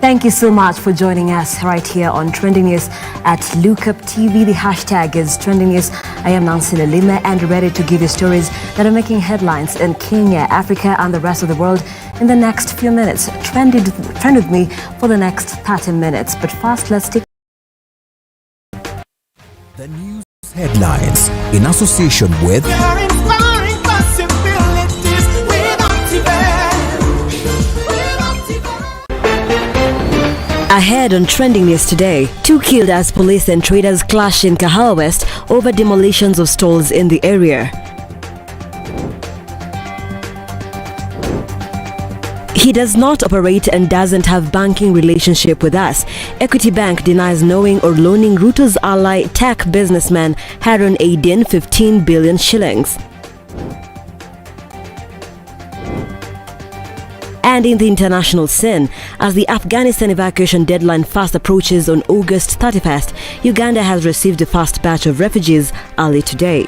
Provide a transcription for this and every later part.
Thank you so much for joining us right here on Trending News at Lookup TV. The hashtag is Trending News. I am Nancy Lima and ready to give you stories that are making headlines in Kenya, Africa and the rest of the world in the next few minutes. Trend with me for the next 30 minutes. But first, let's take the news headlines in association with Ahead on Trending News today, 2 killed as police and traders clash in Kahawa West over demolitions of stalls in the area. He does not operate and doesn't have banking relationship with us. Equity Bank denies knowing or loaning Ruto's ally tech businessman Harun Aidin 15 billion shillings. And in the international scene, as the Afghanistan evacuation deadline fast approaches on August 31st, Uganda has received the first batch of refugees early today.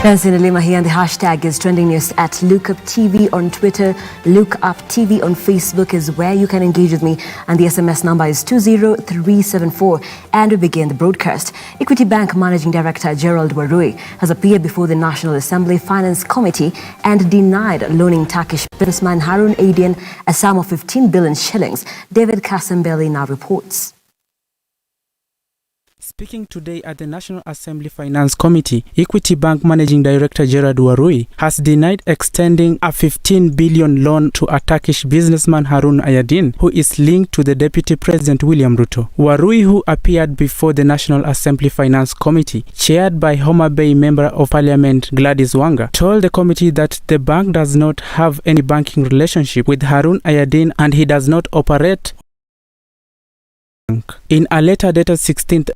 Nancy Lima here, and the hashtag is Trending News at Lookup TV on Twitter. Lookup TV on Facebook is where you can engage with me, and the SMS number is 20374. And we begin the broadcast. Equity Bank Managing Director Gerald Warui has appeared before the National Assembly Finance Committee and denied loaning Turkish businessman Harun Aidin a sum of 15 billion shillings. David Kasembeli now reports. Speaking today at the National Assembly Finance Committee, Equity Bank Managing Director Gerald Warui has denied extending a 15 billion loan to a Turkish businessman Harun Aidin, who is linked to the Deputy President William Ruto. Warui, who appeared before the National Assembly Finance Committee, chaired by Homa Bay Member of Parliament Gladys Wanga, told the committee that the bank does not have any banking relationship with Harun Aidin and he does not operate. In a letter dated 16th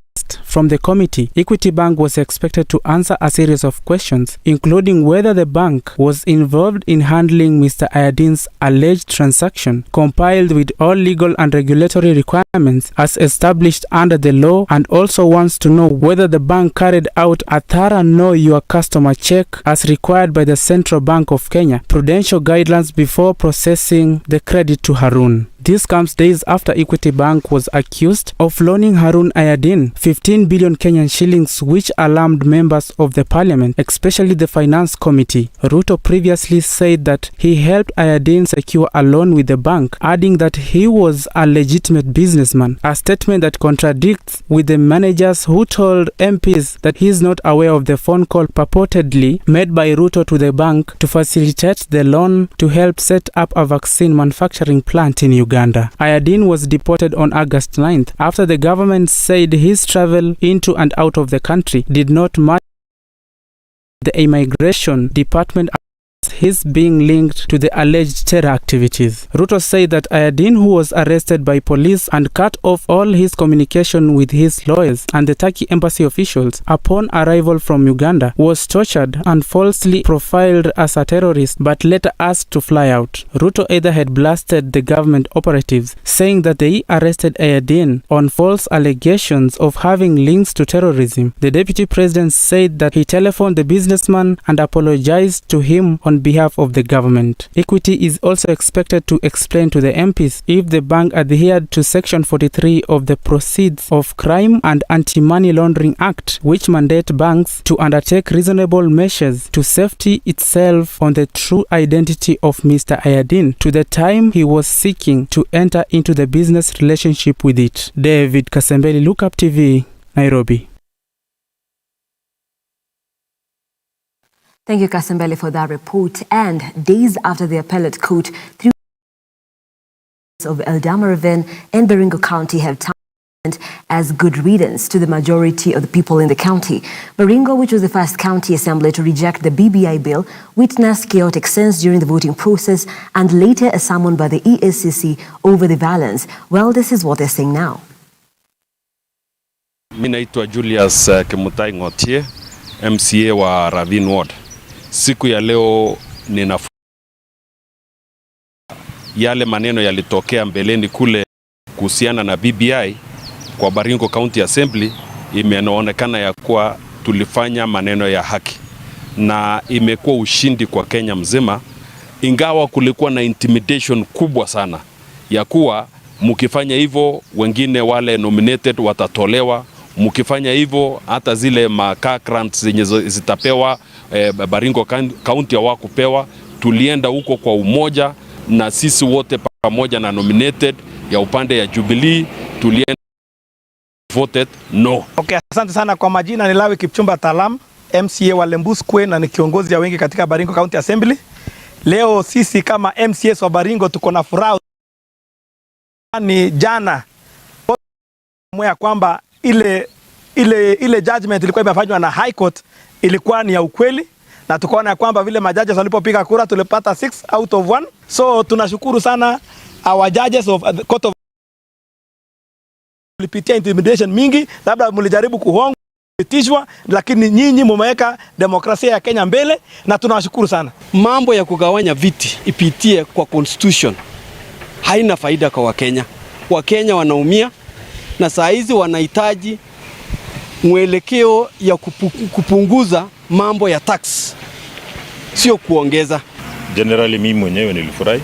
from the committee, Equity Bank was expected to answer a series of questions, including whether the bank was involved in handling Mr. Aidin's alleged transaction, compiled with all legal and regulatory requirements as established under the law, and also wants to know whether the bank carried out a thorough Know Your Customer check as required by the Central Bank of Kenya prudential guidelines before processing the credit to Harun. This comes days after Equity Bank was accused of loaning Harun Aidin 15 billion Kenyan shillings, which alarmed members of the parliament, especially the Finance Committee. Ruto previously said that he helped Aidin secure a loan with the bank, adding that he was a legitimate businessman, a statement that contradicts with the managers who told MPs that he is not aware of the phone call purportedly made by Ruto to the bank to facilitate the loan to help set up a vaccine manufacturing plant in Uganda. Aidin was deported on August 9th after the government said his travel into and out of the country did not match the immigration department as his being linked to the alleged terror activities. Ruto said that Aidin, who was arrested by police and cut off all his communication with his lawyers and the Turkey embassy officials upon arrival from Uganda, was tortured and falsely profiled as a terrorist but later asked to fly out. Ruto either had blasted the government operatives, saying that they arrested Aidin on false allegations of having links to terrorism. The deputy president said that he telephoned the businessman and apologized to him on behalf of the government. Equity is also expected to explain to the MPs if the bank adhered to Section 43 of the Proceeds of Crime and Anti-Money Laundering Act, which mandate banks to undertake reasonable measures to safety itself on the true identity of Mr. Aidin to the time he was seeking to enter into the business relationship with it. David Kasembeli, Lookup TV, Nairobi. Thank you, Kasembeli, for that report. And days after the appellate court, 3 of Eldama Ravine and Baringo County have as good riddance to the majority of the people in the county. Baringo, which was the first county assembly to reject the BBI bill, witnessed chaotic scenes during the voting process and later a summon by the EACC over the violence. Well, this is what they're saying now. Mimi naitwa Julius Kimutai Ngotie, MCA wa Ravine Ward. Siku ya leo yale maneno yalitokea mbeleni kule kuhusiana na BBI kwa Baringo County Assembly, imeonekana ya kuwa tulifanya maneno ya haki na imekuwa ushindi kwa Kenya mzima, ingawa kulikuwa na intimidation kubwa sana ya kuwa mkifanya hivyo wengine wale nominated watatolewa, mkifanya hivyo hata zile car grants zenye zitapewa Baringo County hawakupewa. Tulienda huko kwa umoja na sisi wote pamoja na nominated ya upande ya Jubilee tulienda voted no. Okay, asante sana. Kwa majina ni Lawi Kipchumba Talam, MCA wa Lembuskwe na ni kiongozi ya wengi katika Baringo County Assembly. Leo sisi kama MCAs wa Baringo tuko na furaha. Ni jana ya kwamba ile judgment ilikuwa imefanywa na High Court ilikuwa ni ya ukweli, na tukaona kwamba vile majudges walipopiga kura tulipata 6 out of 1. So tunashukuru sana our judges of the court of lipitia intimidation mingi, labda mlijaribu kuhonga pitishwa, lakini nyinyi mumeweka demokrasia ya Kenya mbele na tunawashukuru sana. Mambo ya kugawanya viti ipitie kwa constitution haina faida kwa Wakenya. Wakenya wanaumia na saa hizi wanahitaji mwelekeo ya kupunguza mambo ya tax, sio kuongeza. Generally mimi mwenyewe nilifurahi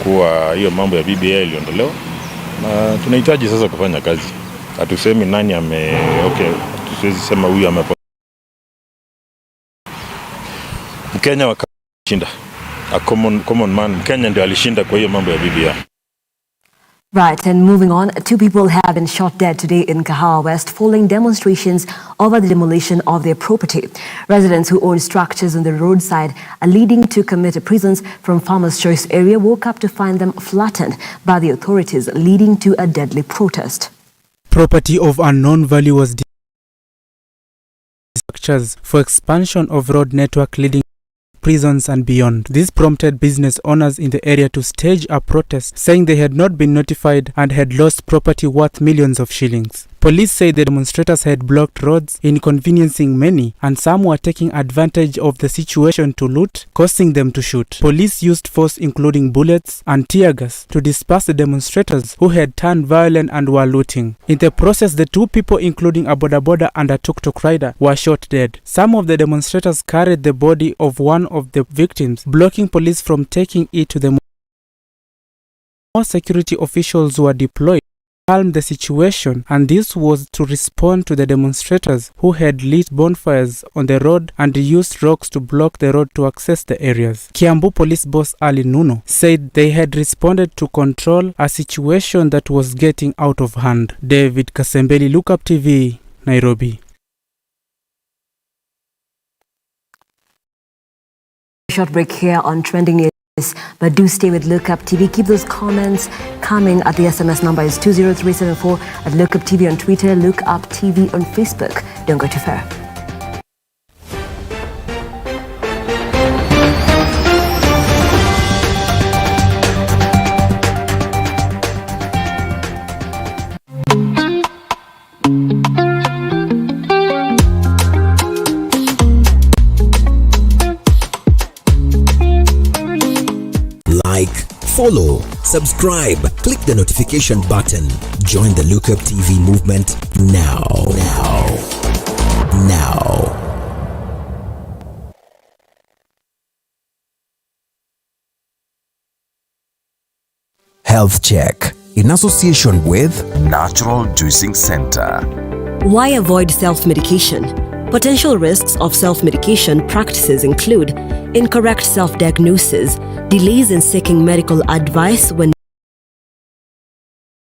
kuwa hiyo mambo ya BBI iliondolewa na tunahitaji sasa kufanya kazi. Hatusemi nani tusiwezi sema huyu Mkenya wakashinda. A common man, Mkenya ndio alishinda kwa hiyo mambo ya BBI. Right, and moving on, 2 people have been shot dead today in Kahawa West following demonstrations over the demolition of their property. Residents who own structures on the roadside are leading to commuter prisons from Farmers' Choice area woke up to find them flattened by the authorities, leading to a deadly protest. Property of unknown value was structures for expansion of road network leading prisons and beyond. This prompted business owners in the area to stage a protest, saying they had not been notified and had lost property worth millions of shillings. Police say the demonstrators had blocked roads, inconveniencing many, and some were taking advantage of the situation to loot, causing them to shoot. Police used force including bullets and tear gas to disperse the demonstrators who had turned violent and were looting. In the process, the 2 people, including a boda and a tuk-tuk rider, were shot dead. Some of the demonstrators carried the body of one of the victims, blocking police from taking it to the more security officials were deployed to calm the situation, and this was to respond to the demonstrators who had lit bonfires on the road and used rocks to block the road to access the areas. Kiambu Police Boss Ali Nuno said they had responded to control a situation that was getting out of hand. David Kasembeli, Lookup TV, Nairobi. Short break here on Trending News. But do stay with Lookup TV. Keep those comments coming at the SMS number is 20374 at Lookup TV on Twitter, Lookup TV on Facebook. Don't go too far. Like, follow, subscribe, click the notification button. Join the Lookup TV movement now. Health Check in association with Natural Juicing Center. Why avoid self-medication? Potential risks of self-medication practices include incorrect self-diagnosis, delays in seeking medical advice when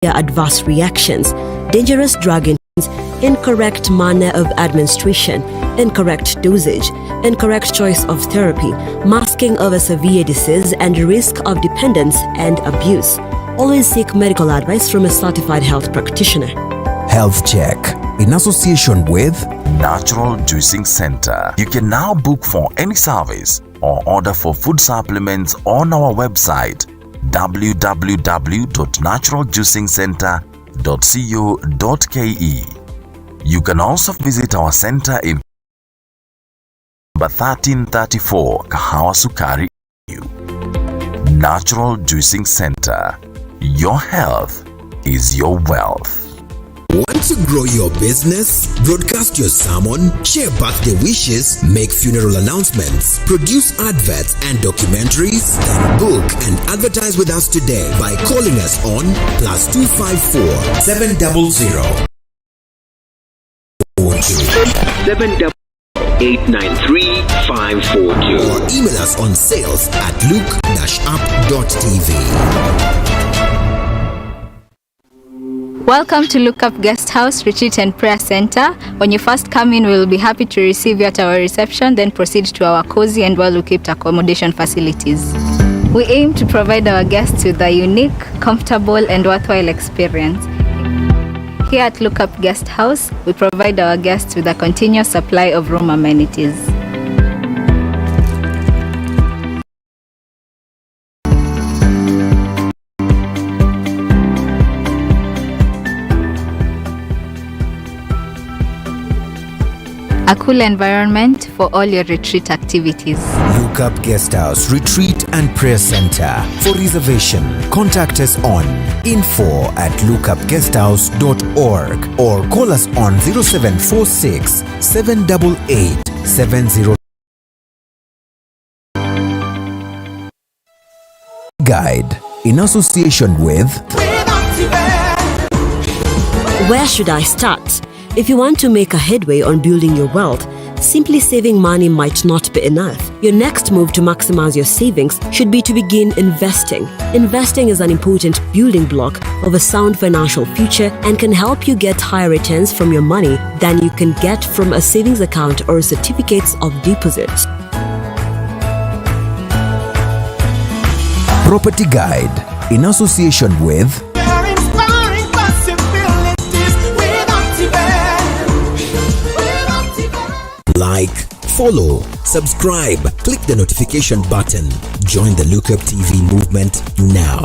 adverse reactions, dangerous drug interactions, incorrect manner of administration, incorrect dosage, incorrect choice of therapy, masking of a severe disease, and risk of dependence and abuse. Always seek medical advice from a certified health practitioner. Health Check in association with Natural Juicing Center. You can now book for any service or order for food supplements on our website www.naturaljuicingcenter.co.ke. You can also visit our center in number 1334 Kahawa Sukari. Natural Juicing Center. Your health is your wealth. Want to grow your business? Broadcast your sermon, share birthday wishes, make funeral announcements, produce adverts and documentaries? Then book and advertise with us today by calling us on +254 700 78893 or email us on sales@look-up.tv. Welcome to Look Up Guest House Retreat and Prayer Center. When you first come in, we will be happy to receive you at our reception, then proceed to our cozy and well-equipped accommodation facilities. We aim to provide our guests with a unique, comfortable and worthwhile experience. Here at Look Up Guest House, we provide our guests with a continuous supply of room amenities. A cool environment for all your retreat activities. Look Up Guest House Retreat and Prayer Center. For reservation, contact us on info@lookupguesthouse.org or call us on 0746 788 70. Guide in association with Where should I start? If you want to make a headway on building your wealth, simply saving money might not be enough. Your next move to maximize your savings should be to begin investing. Investing is an important building block of a sound financial future and can help you get higher returns from your money than you can get from a savings account or certificates of deposit. Property Guide in association with like, follow, subscribe, click the notification button. Join the Look Up TV movement now.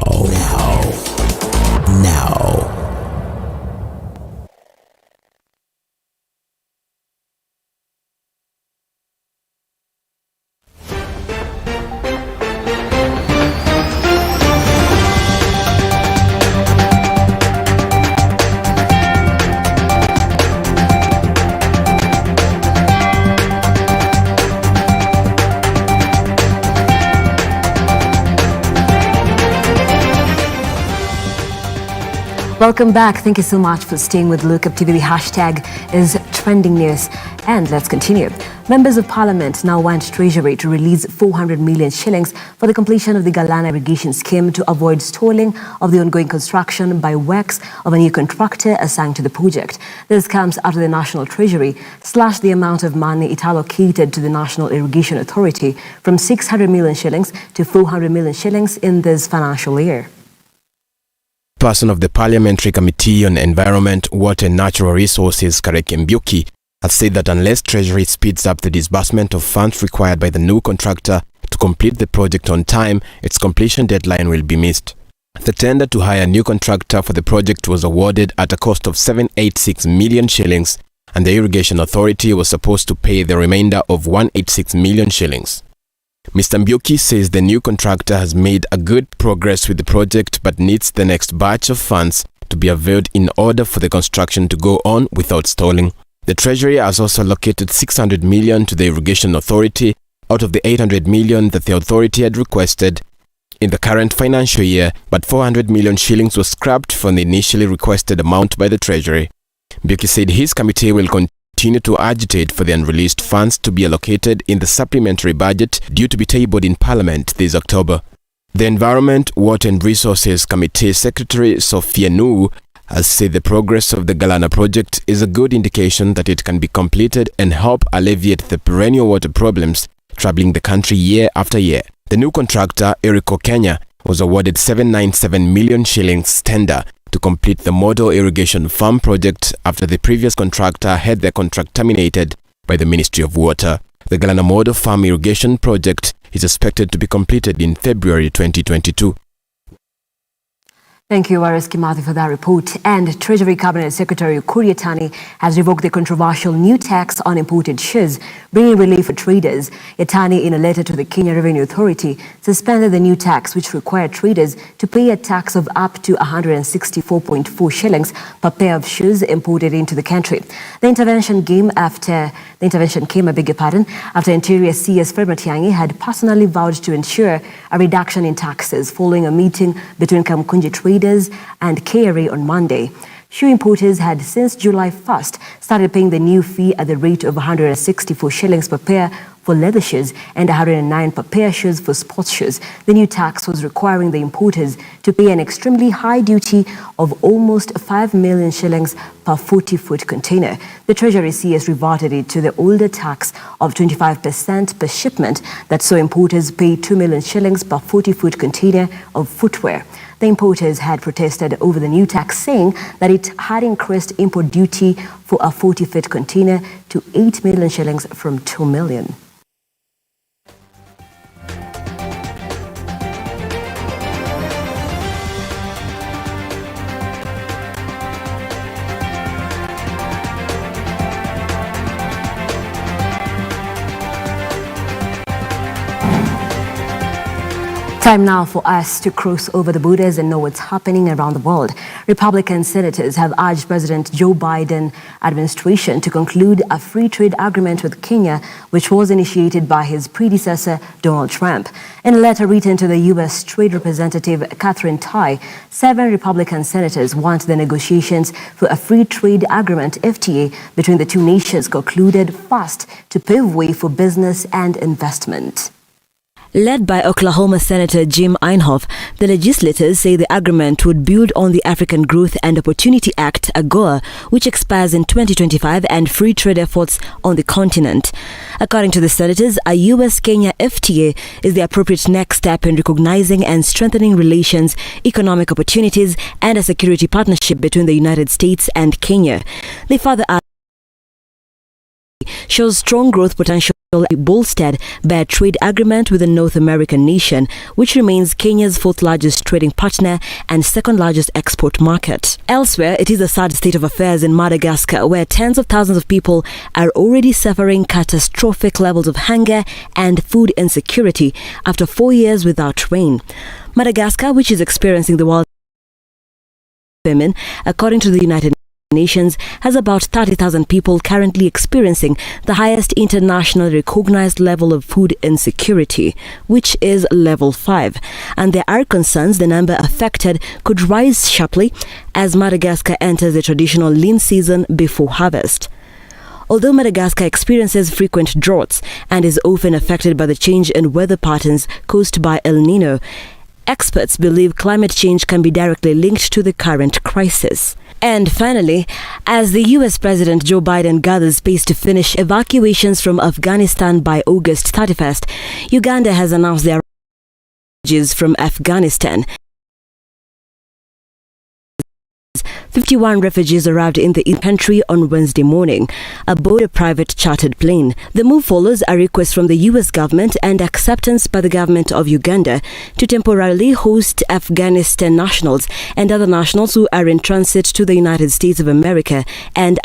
Welcome back. Thank you so much for staying with Look Up TV. The hashtag is trending news. And let's continue. Members of Parliament now want Treasury to release 400 million shillings for the completion of the Galana irrigation scheme to avoid stalling of the ongoing construction by works of a new contractor assigned to the project. This comes after the National Treasury slashed the amount of money it allocated to the National Irrigation Authority from 600 million shillings to 400 million shillings in this financial year. Person of the Parliamentary Committee on Environment, Water and Natural Resources, Kareke Mbiuki, has said that unless Treasury speeds up the disbursement of funds required by the new contractor to complete the project on time, its completion deadline will be missed. The tender to hire a new contractor for the project was awarded at a cost of 786 million shillings, and the Irrigation Authority was supposed to pay the remainder of 186 million shillings. Mr. Mbiuki says the new contractor has made a good progress with the project but needs the next batch of funds to be availed in order for the construction to go on without stalling. The Treasury has also allocated 600 million to the Irrigation Authority out of the 800 million that the authority had requested in the current financial year, but 400 million shillings was scrapped from the initially requested amount by the Treasury. Mbiuki said his committee will continue to agitate for the unreleased funds to be allocated in the supplementary budget due to be tabled in Parliament this October. The Environment, Water and Resources Committee Secretary Sophia Nuhu has said the progress of the Galana project is a good indication that it can be completed and help alleviate the perennial water problems troubling the country year after year. The new contractor, Eriko Kenya, was awarded 797 million shillings tender to complete the model irrigation farm project after the previous contractor had their contract terminated by the Ministry of Water. The Galana Model Farm Irrigation Project is expected to be completed in February 2022. Thank you, Waris Kimathi, for that report. And Treasury Cabinet Secretary Ukur Yatani has revoked the controversial new tax on imported shoes, bringing relief for traders. Yatani, in a letter to the Kenya Revenue Authority, suspended the new tax, which required traders to pay a tax of up to 164.4 shillings per pair of shoes imported into the country. The intervention came after Interior CS Fred Matiang'i had personally vowed to ensure a reduction in taxes following a meeting between Kamkunji traders and KRA on Monday. Shoe importers had since July 1st started paying the new fee at the rate of 164 shillings per pair for leather shoes and 109 per pair shoes for sports shoes. The new tax was requiring the importers to pay an extremely high duty of almost 5 million shillings per 40-foot container. The Treasury CS reverted it to the older tax of 25% per shipment that saw importers pay 2 million shillings per 40-foot container of footwear. The importers had protested over the new tax, saying that it had increased import duty for a 40-foot container to 8 million shillings from 2 million. Time now for us to cross over the borders and know what's happening around the world. Republican senators have urged President Joe Biden administration to conclude a free trade agreement with Kenya, which was initiated by his predecessor, Donald Trump. In a letter written to the U.S. Trade Representative Catherine Tai, 7 Republican senators want the negotiations for a free trade agreement, FTA, between the two nations concluded fast to pave way for business and investment. Led by Oklahoma Senator Jim Inhofe, the legislators say the agreement would build on the African Growth and Opportunity Act, AGOA, which expires in 2025, and free trade efforts on the continent. According to the senators, a U.S.-Kenya FTA is the appropriate next step in recognizing and strengthening relations, economic opportunities, and a security partnership between the United States and Kenya. They further add shows strong growth potential bolstered by a trade agreement with a North American nation, which remains Kenya's 4th largest trading partner and 2nd largest export market. Elsewhere, it is a sad state of affairs in Madagascar, where tens of thousands of people are already suffering catastrophic levels of hunger and food insecurity after 4 years without rain. Madagascar, which is experiencing the world's famine, according to the United Nations, has about 30,000 people currently experiencing the highest internationally recognized level of food insecurity, which is level 5. And there are concerns the number affected could rise sharply as Madagascar enters the traditional lean season before harvest. Although Madagascar experiences frequent droughts and is often affected by the change in weather patterns caused by El Nino, experts believe climate change can be directly linked to the current crisis. And finally, as the U.S. President Joe Biden gathers pace to finish evacuations from Afghanistan by August 31st, Uganda has announced their refugees from Afghanistan. 51 refugees arrived in the country on Wednesday morning aboard a private chartered plane. The move follows a request from the U.S. government and acceptance by the government of Uganda to temporarily host Afghanistan nationals and other nationals who are in transit to the United States of America. And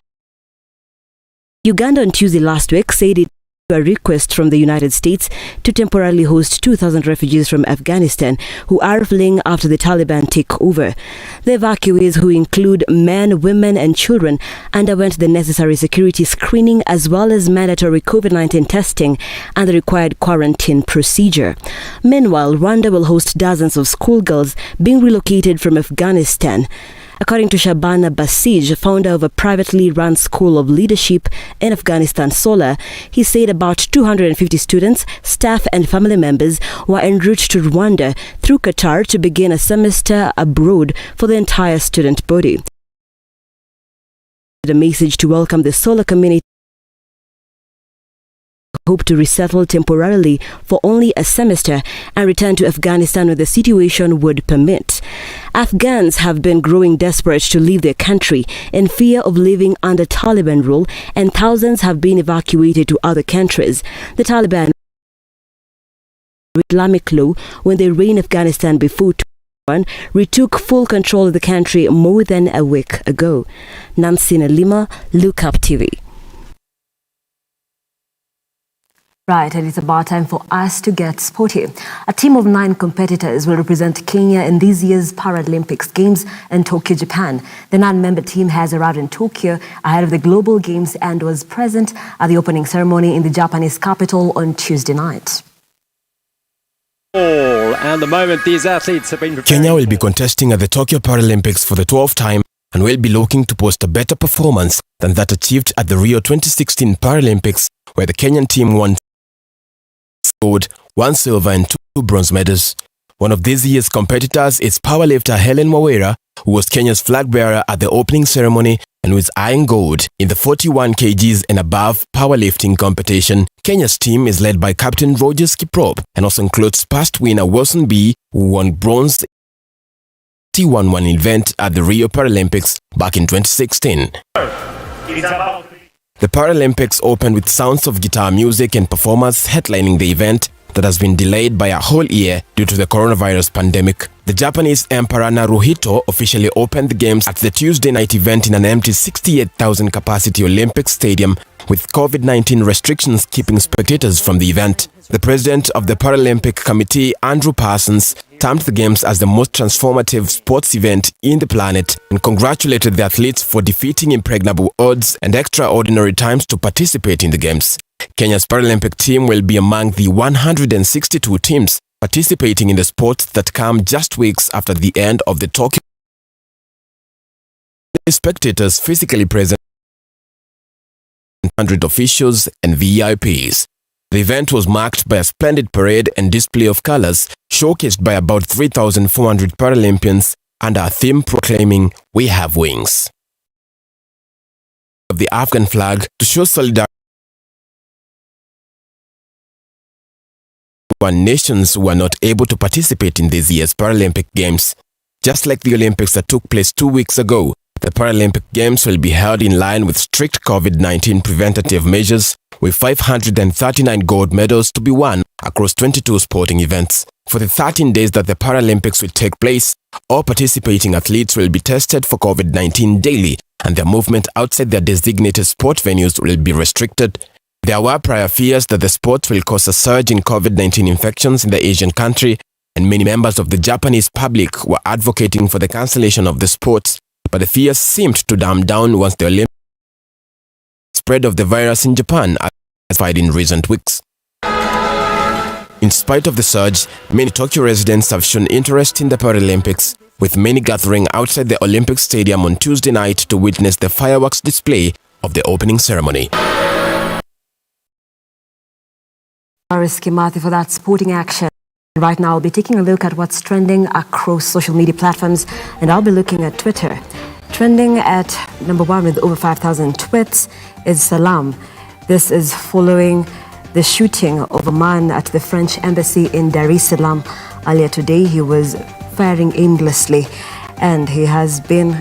Uganda on Tuesday last week said it a request from the United States to temporarily host 2,000 refugees from Afghanistan who are fleeing after the Taliban take over. The evacuees, who include men, women and children, underwent the necessary security screening as well as mandatory COVID-19 testing and the required quarantine procedure. Meanwhile, Rwanda will host dozens of schoolgirls being relocated from Afghanistan. According to Shabana Basij, founder of a privately run school of leadership in Afghanistan, Sola, he said about 250 students, staff and family members were en route to Rwanda through Qatar to begin a semester abroad for the entire student body. A message to welcome the Sola community hope to resettle temporarily for only a semester and return to Afghanistan when the situation would permit. Afghans have been growing desperate to leave their country in fear of living under Taliban rule, and thousands have been evacuated to other countries. The Taliban Islamic law when they reigned Afghanistan before retook full control of the country more than a week ago. Nancy Nalima, Look Up TV. Right, and it's about time for us to get sporty. A team of 9 competitors will represent Kenya in this year's Paralympics Games in Tokyo, Japan. The 9-member team has arrived in Tokyo ahead of the Global Games and was present at the opening ceremony in the Japanese capital on Tuesday night. And the moment these athletes have been Kenya will be contesting at the Tokyo Paralympics for the 12th time and will be looking to post a better performance than that achieved at the Rio 2016 Paralympics, where the Kenyan team won gold, 1 silver and 2 bronze medals. One of this year's competitors is powerlifter Helen Wawera, who was Kenya's flag bearer at the opening ceremony and was eyeing gold in the 41 kgs and above powerlifting competition. Kenya's team is led by Captain Rogers Kiprop and also includes past winner Wilson B, who won bronze T11 event at the Rio Paralympics back in 2016. The Paralympics opened with sounds of guitar music and performers headlining the event that has been delayed by a whole year due to the coronavirus pandemic. The Japanese Emperor Naruhito officially opened the games at the Tuesday night event in an empty 68,000 capacity Olympic stadium, with COVID-19 restrictions keeping spectators from the event. The president of the Paralympic Committee, Andrew Parsons, termed the games as the most transformative sports event in the planet and congratulated the athletes for defeating impregnable odds and extraordinary times to participate in the games. Kenya's Paralympic team will be among the 162 teams participating in the sport that come just weeks after the end of the Tokyo. Spectators physically present, 100 officials and VIPs. The event was marked by a splendid parade and display of colors, showcased by about 3,400 Paralympians under a theme proclaiming, "We have wings," of the Afghan flag to show solidarity with nations who were not able to participate in this year's Paralympic Games. Just like the Olympics that took place 2 weeks ago, the Paralympic Games will be held in line with strict COVID-19 preventative measures, with 539 gold medals to be won across 22 sporting events. For the 13 days that the Paralympics will take place, all participating athletes will be tested for COVID-19 daily, and their movement outside their designated sport venues will be restricted. There were prior fears that the sports will cause a surge in COVID-19 infections in the Asian country, and many members of the Japanese public were advocating for the cancellation of the sports, but the fears seemed to calm down once the Olympic spread of the virus in Japan has fired in recent weeks. In spite of the surge, many Tokyo residents have shown interest in the Paralympics, with many gathering outside the Olympic Stadium on Tuesday night to witness the fireworks display of the opening ceremony. Aris Kimathi for that sporting action. Right now, I'll be taking a look at what's trending across social media platforms, and I'll be looking at Twitter. Trending at number 1 with over 5,000 tweets is Salam. This is following the shooting of a man at the French embassy in Dar es Salaam earlier today. He was firing aimlessly and he has been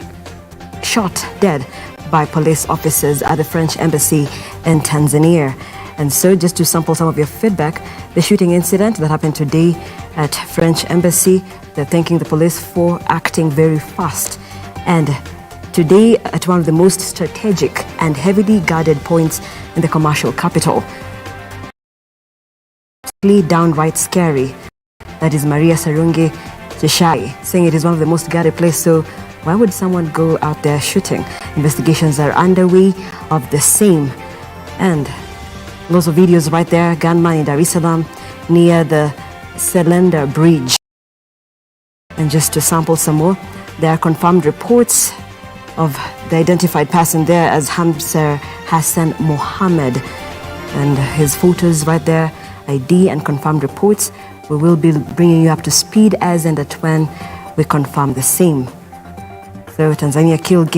shot dead by police officers at the French embassy in Tanzania. And so, just to sample some of your feedback, the shooting incident that happened today at French embassy, they're thanking the police for acting very fast. And today, at one of the most strategic and heavily guarded points in the commercial capital. Downright scary. That is Maria Sarungi Cheshai saying it is one of the most guarded places. So why would someone go out there shooting? Investigations are underway of the same. And lots of videos right there. Gunman in Dar es Salaam near the Selender Bridge. And just to sample some more, there are confirmed reports of the identified person there as Hamza Hassan Mohammed. And his photos right there, ID and confirmed reports. We will be bringing you up to speed as and at when we confirm the same. So Tanzania killed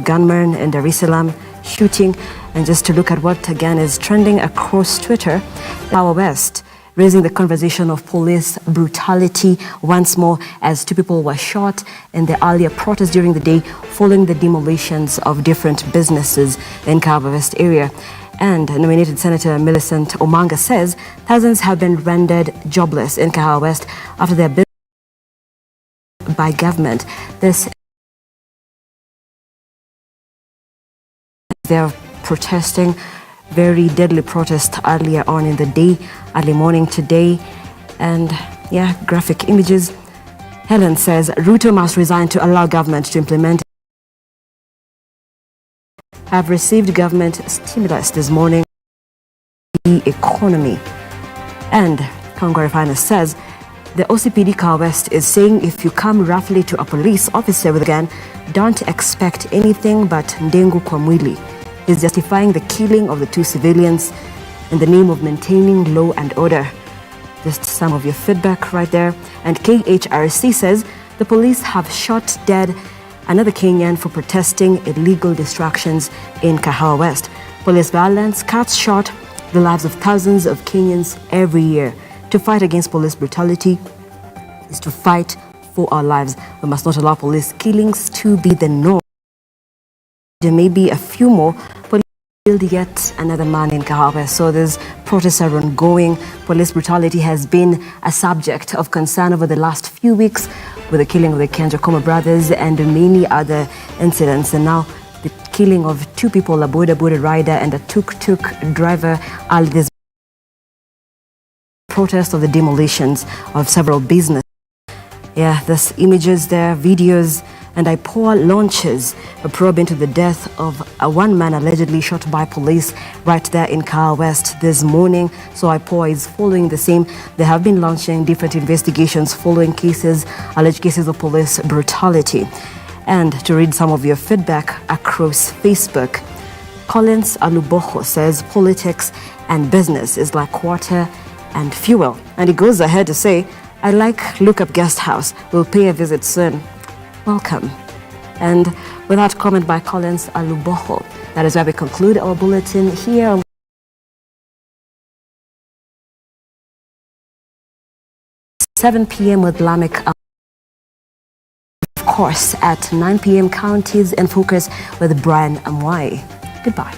gunman in Dar es Salaam. shooting. And just to look at what again is trending across Twitter, Kahawa West raising the conversation of police brutality once more as 2 people were shot in the earlier protest during the day following the demolitions of different businesses in Kahawa West area. And nominated Senator Millicent Omanga says thousands have been rendered jobless in Kahawa West after their business by government. They're protesting, very deadly protest earlier on in the day, early morning today. And yeah, graphic images. Helen says Ruto must resign to allow government to implement. Have received government stimulus this morning. The economy. And Kangwari Finance says the OCPD Kahawa West is saying if you come roughly to a police officer with a gun, don't expect anything but ndengu kwa mwili. He's justifying the killing of the 2 civilians in the name of maintaining law and order. Just some of your feedback right there. And KHRC says the police have shot dead another Kenyan for protesting illegal distractions in Kahawa West. Police violence cuts short the lives of thousands of Kenyans every year. To fight against police brutality is to fight for our lives. We must not allow police killings to be the norm. There may be a few more. Police killed yet another man in Kahawa West. So these protests are ongoing. Police brutality has been a subject of concern over the last few weeks with the killing of the Kenjokoma brothers and many other incidents. And now the killing of 2 people, a boda rider and a tuk-tuk driver. All this protest of the demolitions of several businesses. Yeah, there's images there, videos. And IPOA launches a probe into the death of one man allegedly shot by police right there in Kahawa West this morning. So IPOA is following the same. They have been launching different investigations following cases, alleged cases of police brutality. And to read some of your feedback across Facebook, Collins Aluboho says politics and business is like water and fuel. And he goes ahead to say, I like Lookup Guest House. We'll pay a visit soon. Welcome. And with that comment by Collins Aluboho, that is where we conclude our bulletin here on 7 p.m. with Lamek. Of course, at 9 p.m. Counties in Focus with Brian Amwai. Goodbye.